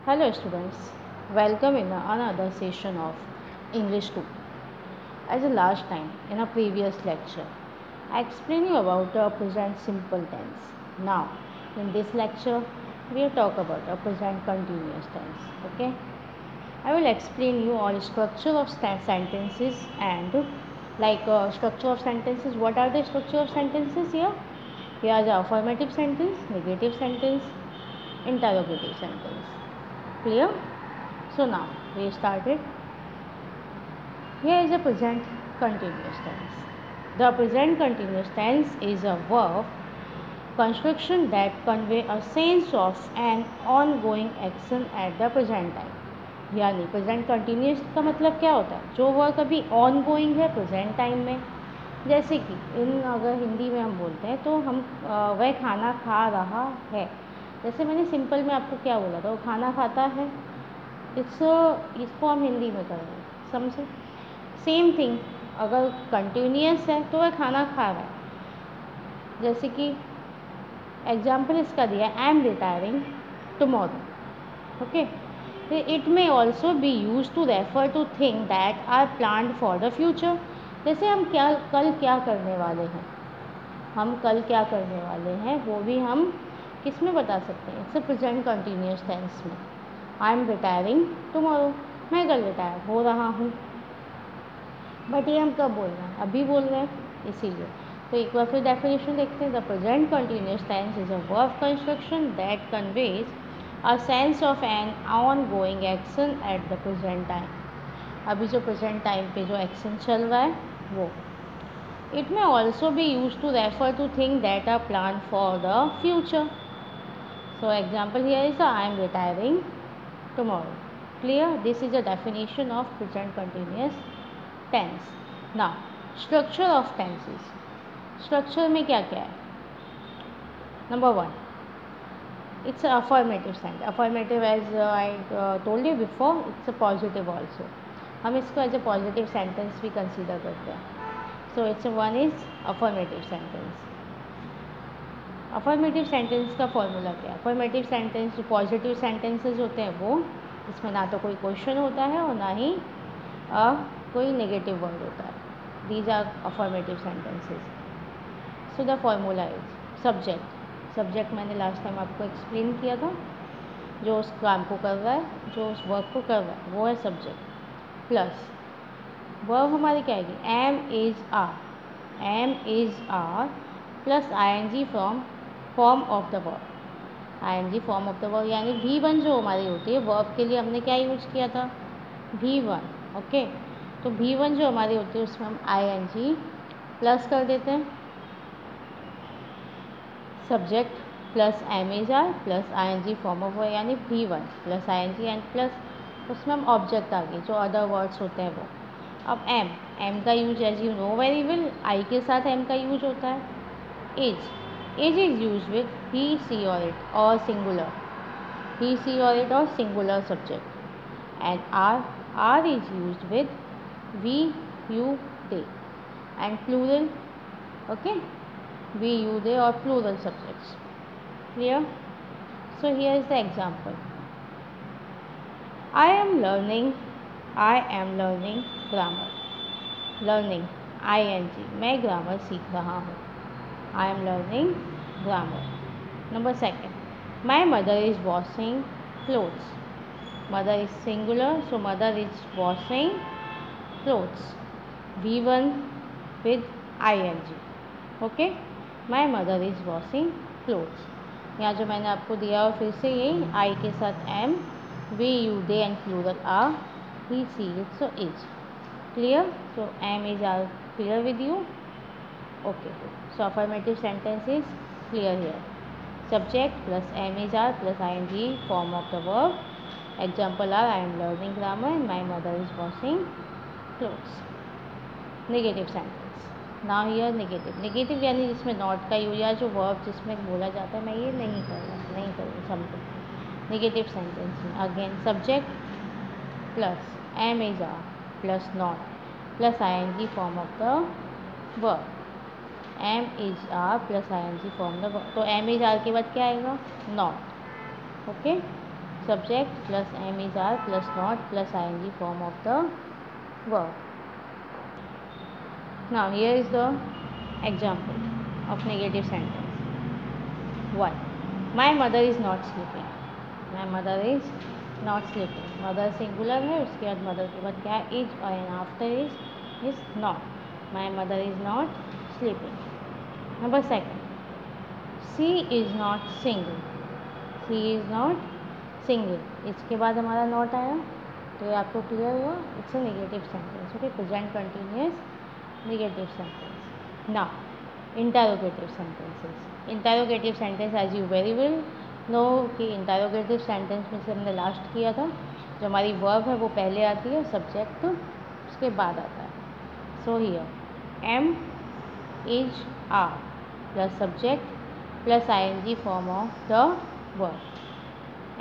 Hello students, welcome in another session of English 2. As the last time in a previous lecture, I explained you about the present simple tense. Now, in this lecture, we will talk about a present continuous tense. Okay? I will explain you all structure of sentences and structure of sentences. What are the structure of sentences here? Here are the affirmative sentence, negative sentence, interrogative sentence. Clear? So now we started. Here is a present continuous tense. The present continuous tense is a verb construction that convey a sense of an ongoing action at the present time. यानी present continuous का मतलब क्या होता है? जो work अभी on going है present time में, जैसे कि अगर हिंदी में हम बोलते हैं तो हम वह खाना खा रहा है। जैसे मैंने सिंपल में आपको क्या बोला था, वो खाना खाता है। इसको हम हिंदी में कर रहे हैं, समझे? सेम थिंग अगर कंटिन्यूस है तो वह खाना खा रहा है। जैसे कि एग्जाम्पल इसका दिया, I am retiring tomorrow. Okay, it may also be use to refer to thing that are planned for the future. जैसे हम कल क्या करने वाले हैं, हम कल क्या करने वाले हैं वो भी हम किस में बता सकते हैं? इट्स प्रेजेंट कंटिन्यूस टेंस में। आई एम रिटायरिंग टुमारो, मैं कल रिटायर हो रहा हूँ। बट ये हम कब बोल रहे हैं? अभी बोल रहे हैं, इसीलिए। तो एक बार फिर डेफिनेशन देखते हैं। The present continuous tense is a verb construction that conveys a sense of an ongoing action at the present time. अभी जो प्रेजेंट टाइम पे जो एक्शन चल रहा है वो। It may also be use to refer to thing that are plan for the future. So example here is I am retiring tomorrow. Clear? This is a definition of present continuous tense. Now structure of tenses. Structure में क्या क्या है? Number 1, it's an affirmative sentence. Affirmative, as I told you before, it's a positive also. हम इसको as a positive sentence भी consider करते हैं। So it's one is affirmative sentence. Affirmative sentence का फॉर्मूला क्या है? अफर्मेटिव सेंटेंस जो positive sentences होते हैं वो, जिसमें ना तो कोई क्वेश्चन होता है और ना ही कोई नेगेटिव वर्ड होता है। These are affirmative sentences. So the formula is subject. Subject मैंने लास्ट टाइम आपको एक्सप्लेन किया था। जो उस काम को कर रहा है, जो उस वर्क को कर रहा है, वो है सब्जेक्ट। प्लस वर्ब हमारी क्या आएगी? Am is are. Am is are plus I N G from form of the verb. I N G form of the verb यानी V1 जो हमारी होती है वर्ब के लिए, हमने क्या यूज किया था? V1। ओके, तो V1 जो हमारी होती है उसमें हम आई एन जी प्लस कर देते हैं। Subject plus am is are plus I N G form of verb यानी V1 plus I N G and plus उसमें हम ऑब्जेक्ट आ गए जो अदर वर्ड्स होते हैं वो। अब एम का use as you know very well, I के साथ एम का यूज होता है। As is use with he she और इट और सिंगुलर, ही सी और इट और singular subject. And are is use with we you they and plural. Okay, we, you, they or plural subjects. Clear? So here is the example. I am learning grammar. Learning ing, मैं grammar सीख रहा हूँ। I am learning grammar. Number 2, my mother is washing clothes. Mother is singular, so mother is washing clothes. V1 with ing. Okay, my mother is washing clothes. यहाँ जो मैंने आपको दिया और फिर से यही आई के साथ am, we you they and plural are, he she it so is. Clear? So am is are clear with you? Okay, so affirmative sentence is clear here. Subject plus am is are plus I N G form of the verb. Example are I am learning grammar and my mother is washing clothes. Negative sentence. Now here negative यानी जिसमें not का use या जो verb जिसमें बोला जाता है मैं ये नहीं करूँ समथिंग। नेगेटिव सेंटेंस में again subject plus am is are plus not plus I N G form of the verb. Am is are plus I N G form the verb, तो एम इज आर के बाद क्या आएगा? Not. Okay, subject plus am is are plus not plus ing form of the verb. Now here is the example of negative sentence. 1. My mother is not sleeping. My mother is not sleeping. Mother singular है, उसके बाद mother के बाद क्या is और and after is not. My mother is not sleeping. Number 2. She is not single. She is not single. इसके बाद हमारा नॉट आया, तो ये आपको क्लियर हुआ. It's a negative sentence. Okay, present continuous negative sentence. Now interrogative sentences. Interrogative sentence as you very well know कि interrogative sentence में से हमने लास्ट किया था. जो हमारी वर्ब है वो पहले आती है, सब्जेक्ट उसके बाद आता है. So here am is are plus subject plus ing form of the verb.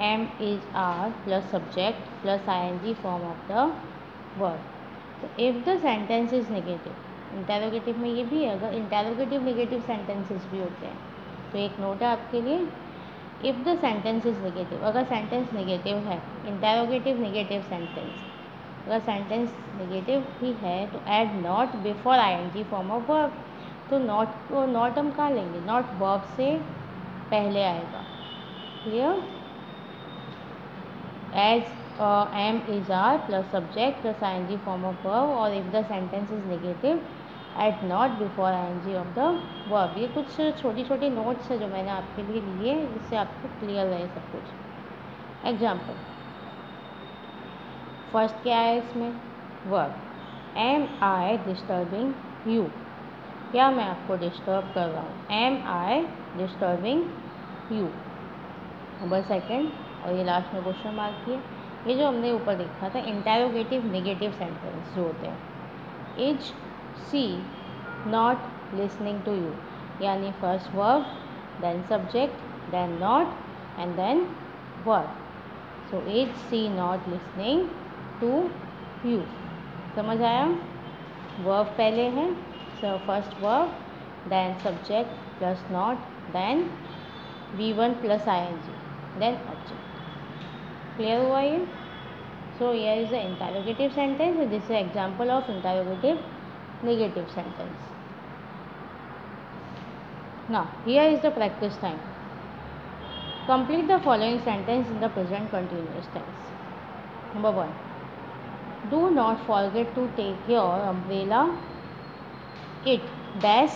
M is are plus subject plus ing form of the verb. So if the sentence is negative, interrogative में ये भी है, अगर interrogative negative sentences भी होते हैं तो एक नोट है आपके लिए. If the sentence is negative, अगर सेंटेंस नेगेटिव है, इंटरोगेटिव नेगेटिव सेंटेंस, अगर सेंटेंस नेगेटिव भी है तो add not before ing form of verb. तो नॉट को नॉट हम कहाँ लेंगे, नॉट वर्ब से पहले आएगा. Clear. As am is are plus subject plus ing form of verb, और if the sentence is negative add not before ing of the verb. ये कुछ छोटी छोटी नोट्स है जो मैंने आपके लिए लिए जिससे आपको क्लियर रहे सब कुछ. एग्जाम्पल. फर्स्ट क्या है इसमें, verb. Am I disturbing you. क्या मैं आपको डिस्टर्ब कर रहा हूँ, am I disturbing you. Number 2, और ये लास्ट में क्वेश्चन मार्क किया. ये जो हमने ऊपर देखा था इंटरोगेटिव नेगेटिव सेंटेंस जो होते हैं, is she not listening to you, यानी first verb then subject then not and then verb. So is she not listening to you. समझ आया. वर्ब पहले है, so first verb then subject plus not then V1 plus ing then object. Clear हुआ ये. So here is the interrogative sentence. This is example of interrogative negative sentence. Now here is the practice time. Complete the following sentence in the present continuous tense. Number 1. Do not forget to take your umbrella. It dash,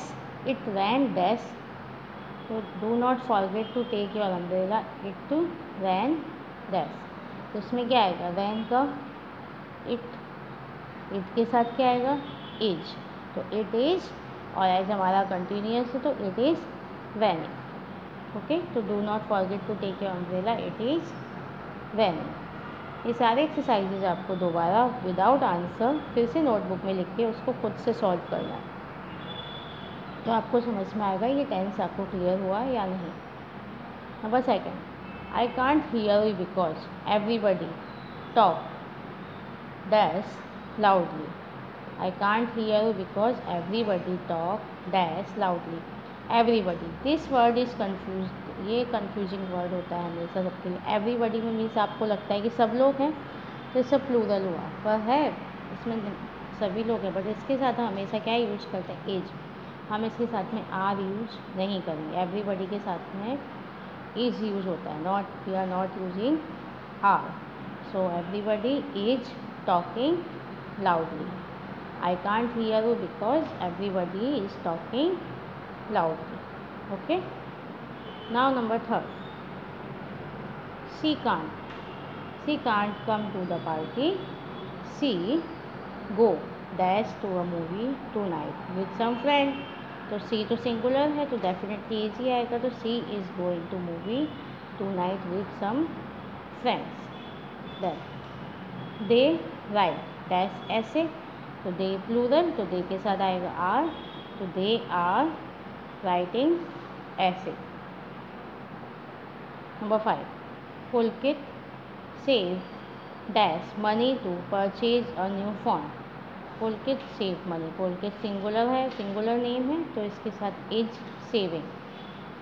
it ran dash. So do not forget to take your umbrella. It ran dash. तो इसमें क्या आएगा, ran का it के साथ क्या आएगा, is. तो इट इज़, और एज हमारा कंटिन्यूअस है तो इट इज़ रनिंग. ओके, तो do not forget to take your umbrella, it is running. ये सारे एक्सरसाइजेज आपको दोबारा विदाउट आंसर फिर से नोटबुक में लिख के उसको खुद से सॉल्व करना है, तो आपको समझ में आएगा ये टेंस आपको क्लियर हुआ या नहीं. Number 2. I can't hear you because everybody talk dash loudly. I can't hear you because everybody talk dash loudly. Everybody. This word is confused. ये confusing word होता है हमेशा सबके लिए. Everybody में मीन्स आपको लगता है कि सब लोग हैं, तो इससे प्लूरल हुआ, पर है इसमें सभी लोग हैं, बट इसके साथ हम हमेशा क्या यूज करते हैं, एज. हम इसके साथ में आर यूज नहीं करेंगे. एवरीबडी के साथ में इज यूज होता है, not, we are not using are. So everybody is talking loudly. I can't hear you because everybody is talking loudly. Okay. Now number 3. She can't come to the party. She go dash to a movie tonight with some friend. तो she तो singular है तो definitely is he आएगा. तो she is going to movie tonight with some friends. Then they write dash essay. तो they plural, तो दे के साथ आएगा आर. तो दे आर राइटिंग ऐसे. Number 5. Pulkit save dash money to purchase a new phone. Pulkit save money. Pulkit singular है, singular name है, तो इसके साथ is saving.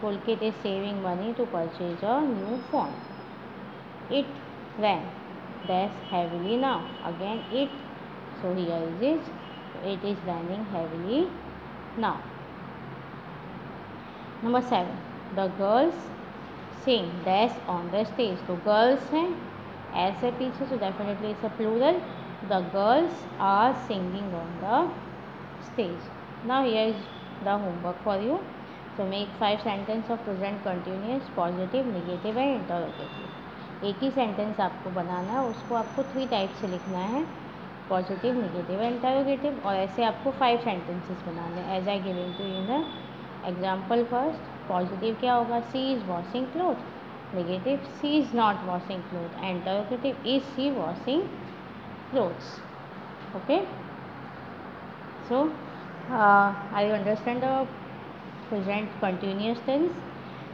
Pulkit is saving money to purchase a new phone. It when, dash heavily now, again it, so here is it, it is raining heavily now. Number 7, the girls sing dash on the stage, तो girls हैं ऐसे पीछे, so definitely it's a plural, the girls are singing on the stage. Now here is the homework for you. So make 5 sentences of present continuous, positive, negative and interrogative. एक ही sentence आपको बनाना है, उसको आपको 3 type से लिखना है, positive, negative and interrogative, और ऐसे आपको 5 सेंटेंसेस बनाने हैं as I giving to you the example. First positive क्या होगा, she is washing cloth. Negative, she is not washing cloth. And interrogative, is she washing clothes. Okay, so I understand the present continuous tense.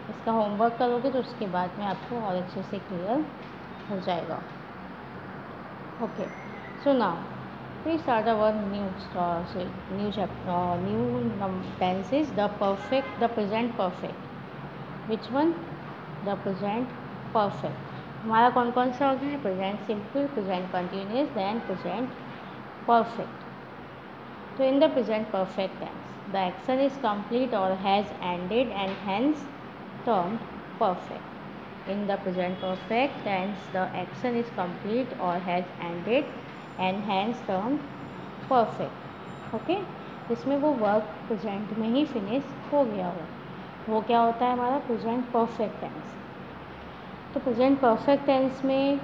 इसका homework करोगे तो उसके बाद में आपको और अच्छे से क्लियर हो जाएगा. Okay, so now we start our new tenses. The perfect, the present perfect. Which one? The present perfect. हमारा कौन कौन सा हो गया, present simple, present continuous, then present perfect. तो in the present perfect tense, the action is complete or has ended and hence termed perfect. In the present perfect tense, the action is complete or has ended and hence termed perfect. Okay, इसमें वो work present में ही finish हो गया हो, वो क्या होता है हमारा प्रेजेंट परफेक्ट टेंस. तो प्रेजेंट परफेक्ट टेंस में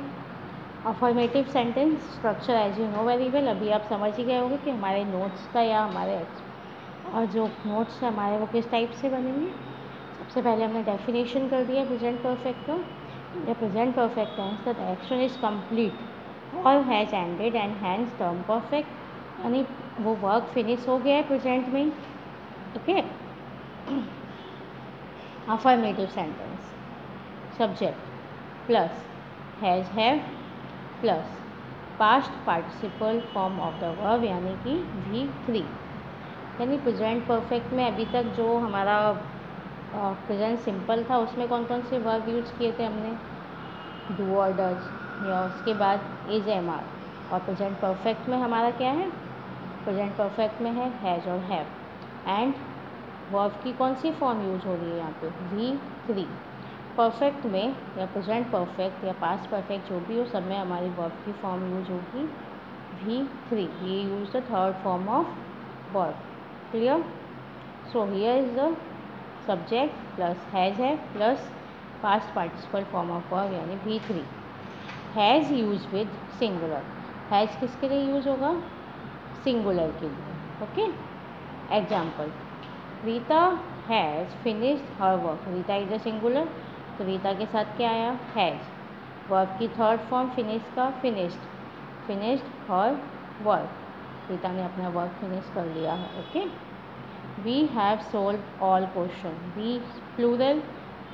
affirmative sentence structure as you know very well. अभी आप समझ ही गए होंगे कि हमारे नोट्स का या हमारे और जो नोट्स है हमारे वो किस टाइप से बनेंगे. सबसे पहले हमने डेफिनेशन कर दिया प्रेजेंट परफेक्ट का. The present perfect tense, the action is complete और has ended and hence term perfect, यानी वो वर्क फिनिश हो गया है प्रेजेंट में. Okay, affirmative sentence, subject plus has have plus past participle form of the verb यानी कि V3. यानी प्रेजेंट परफेक्ट में अभी तक जो हमारा प्रेजेंट सिंपल था उसमें कौन कौन से वर्ब यूज किए थे हमने, डू और डज, या उसके बाद इज, एम, आर. और प्रेजेंट परफेक्ट में हमारा क्या है, प्रेजेंट परफेक्ट में है हैज़ और हैव. एंड वर्ब की कौन सी फॉर्म यूज हो रही है यहाँ पे, V3. परफेक्ट में या प्रेजेंट परफेक्ट या पास्ट परफेक्ट जो भी हो, सब में हमारी वर्ब की फॉर्म यूज होगी V3. ये use the third form of verb. Clear? So here is the subject plus has have plus past participle form of verb यानी V3. Has use with singular. Has किसके लिए use होगा, singular के लिए. Okay, example, Rita has finished her work. Rita is a singular, तो रीता के साथ क्या आया, हैज़. वर्ब की थर्ड फॉर्म फिनिश का, finished. Finished her work, Rita ने अपना वर्क फिनिश कर लिया है. Okay, we have solve all question. We plural,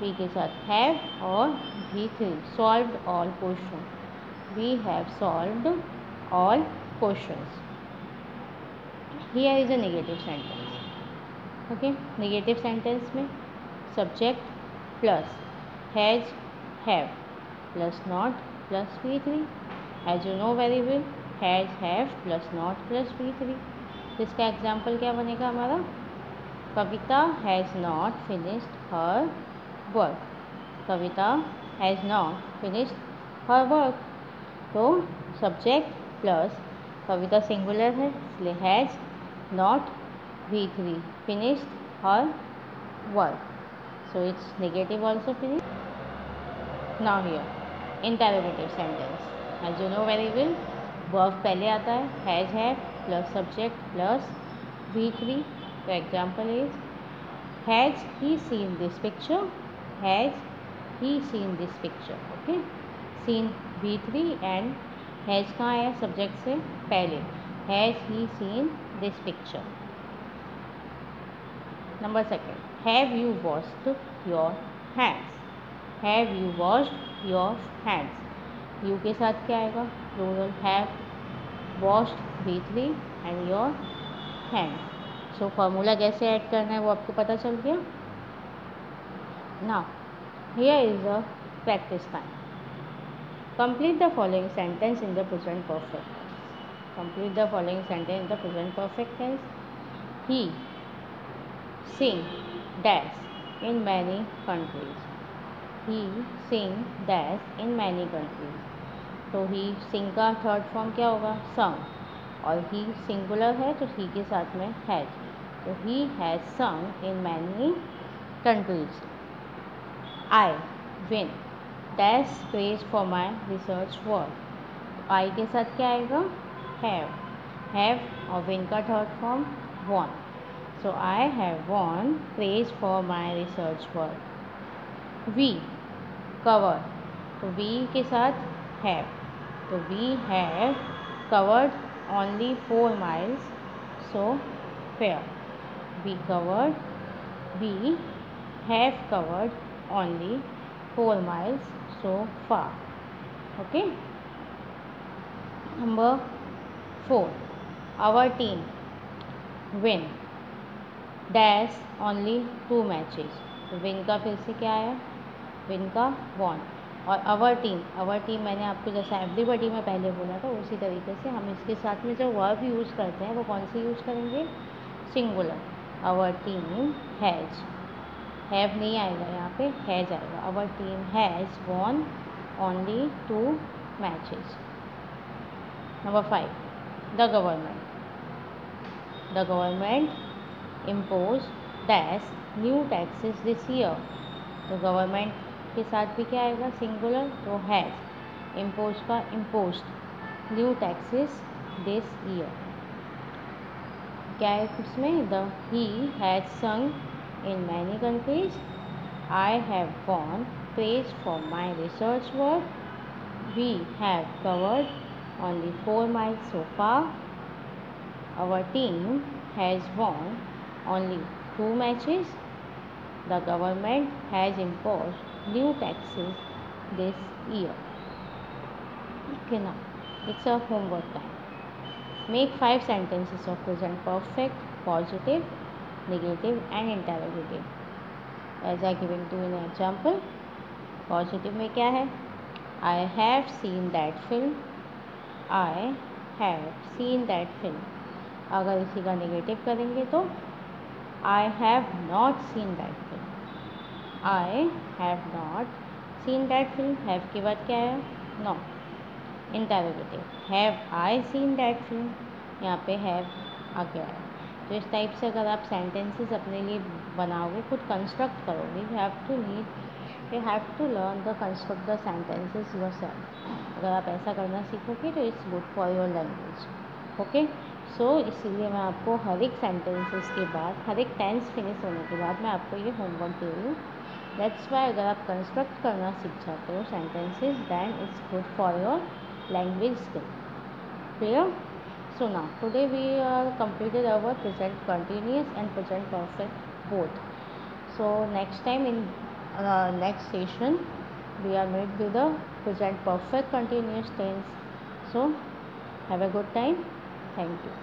we के साथ हैव और V3, solved all question. We have solved all questions. Here is a negative sentence. Okay, negative sentence में subject plus has have plus not plus V3. As you know very well, has have plus not plus V3. इसका example क्या बनेगा हमारा, Kavita has not finished her work. Kavita has not finished her work. तो subject plus Kavita singular है इसलिए has not V3 finished her work. So it's negative also finish. Now here interrogative sentence. As you know very well, verb पहले आता है, has have plus subject plus V3. तो example is, has he seen this picture. Has he seen this picture. Okay, seen V3 and has कहाँ आया, subject से पहले. Has he seen this picture. Number second, have you washed your hands. Have you washed your hands. You के साथ क्या आएगा, plural, have, washed V3 and your hand. So formula कैसे add करना है वो आपको पता चल गया. Now here is a practice time. Complete the following sentence in the present perfect tense. Complete the following sentence in the present perfect tense. He sing dash in many countries. He sing dash in many countries. तो ही सिंग का third form क्या होगा? संग। और ही singular है तो ही के साथ में हैज, तो he has sung in many countries. I win dash prize for my research work. I के साथ क्या आएगा? हैव और विन का third form won, so I have won praise for my research work. We cover, तो we के साथ have, तो we have covered only 4 miles so fair. We have covered only 4 miles so far. Okay. Number 4. Our team win dash only 2 matches. तो win का फिर से क्या आया? विन का वॉन। और अवर टीम मैंने आपको जैसा एवरीबॉडी में पहले बोला था उसी तरीके से हम इसके साथ में जो वर्ब यूज़ करते हैं वो कौन से यूज़ करेंगे? Singular. Our team has, have नहीं आएगा यहाँ पे, हैज़ आएगा। Our team has won only 2 matches. Number 5. The government impose dash new taxes this year. तो गवर्नमेंट के साथ भी क्या आएगा? सिंगुलर, तो हैज़। इम्पोज का imposed new taxes this year. क्या है उसमें? The he has sung in many countries. I have won praise for my research work. We have covered only 4 miles so far. Our team has won only 2 matches. The government has imposed new taxes this year. Okay, now it's a homework time. Make 5 sentences of present perfect, positive, negative and interrogative. As I given to you an example. Positive में क्या है? I have seen that film. I have seen that film. अगर इसी का negative करेंगे तो I have not seen that film. I have not seen that film. Have के बाद क्या है? No. Interrogative. Have I seen that film? यहाँ पे have आ गया है। तो इस टाइप से अगर आप सेंटेंसेस अपने लिए बनाओगे, खुद कंस्ट्रक्ट करोगे, you have to learn the construct the sentences yourself. अगर आप ऐसा करना सीखोगे तो it's good for your language. Okay, so इसीलिए मैं आपको हर एक सेंटेंसेस के बाद, हर एक टेंस फिनिश होने के बाद मैं आपको ये होमवर्क दे रही हूँ। दैट्स वाई अगर आप कंस्ट्रक्ट करना सीख जाते हो sentences, then it's good for your language skill. Clear? So now today we completed our present continuous and present perfect both. So next time in next session we are met with the present perfect continuous tense. So have a good time. Thank you.